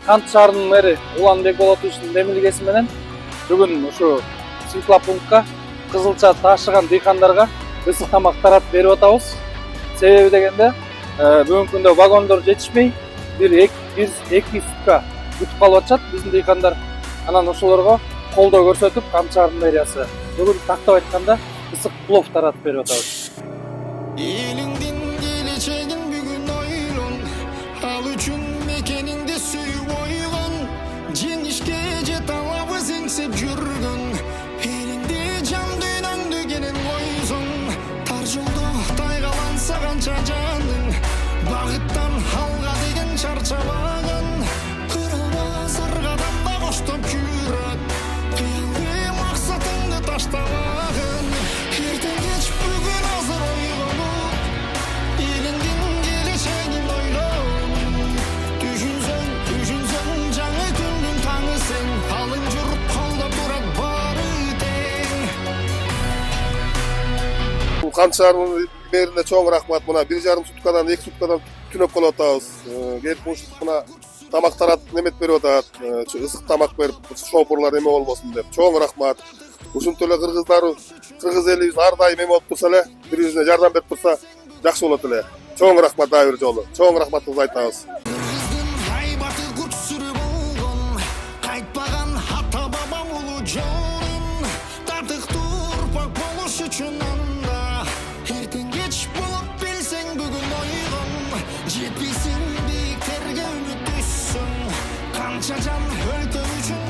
Кант шаарынын мэри Уланбек Болотовичтин демилгеси менен бүгүн ушу Синклапунктка кызылча ташыган дыйкандарга ысык тамак таратып берип атабыз. Себеби дегенде бүгүнкү күндө вагондор жетишпей, бир эки сутка күтүп калып атышат биздин дыйкандар. Анан ошолорго колдоо көрсөтүп, Кант шаарынын мэриясы бүгүн тактап айтканда ысык плов таратып берип атабыз. Elingdin geleceğin bugün oylun, al üçün mekeninde suyup oygun, jеңишке жете алабыз еңсеп жүргүн, элиңде жан дүйнөңдү кенен койсуң, тар жолдо тайгаланса канча жаның, багыттан алга деген чарчабагын, кырылбас ар кадамда коштоп жүрөт, кыялды максатыңды таштабагын, эртең кеч бүгүн азыр ойгонуп, элиңдин келечегин ойлон, түшүнсөң жаңы күндүн таңы сен, алың журуп колдоп турат баары тең. Бул Кант шаарынын мэрine чоң рахмат. Мына 1,5 суткадан 2 суткадан түнөп калып атабыз. Келип ушинтип мына тамак таратып немет берип атат. Ысык тамак берип, шофурлар эме болбосун деп. Чоң рахмат. Ушинтип эле кыргыз элибиз ар дайым эме болуп турса эле, бири-бирине жардам берип турса жакшы болот эле. Чоң рахмат дагы бир жолу. Чоң рахматыбызды айтабыз. Кыргыздын айбаты күрсүрү болгон, кайтпаган ата бабам улуу жолун, тартыктуу урпак болуш үчүн анда, эртең кеч болуп билсең бүгүн ойгон, жетпейсиң бийиктерге үмүт түссүң, канча жан өлкө үчүн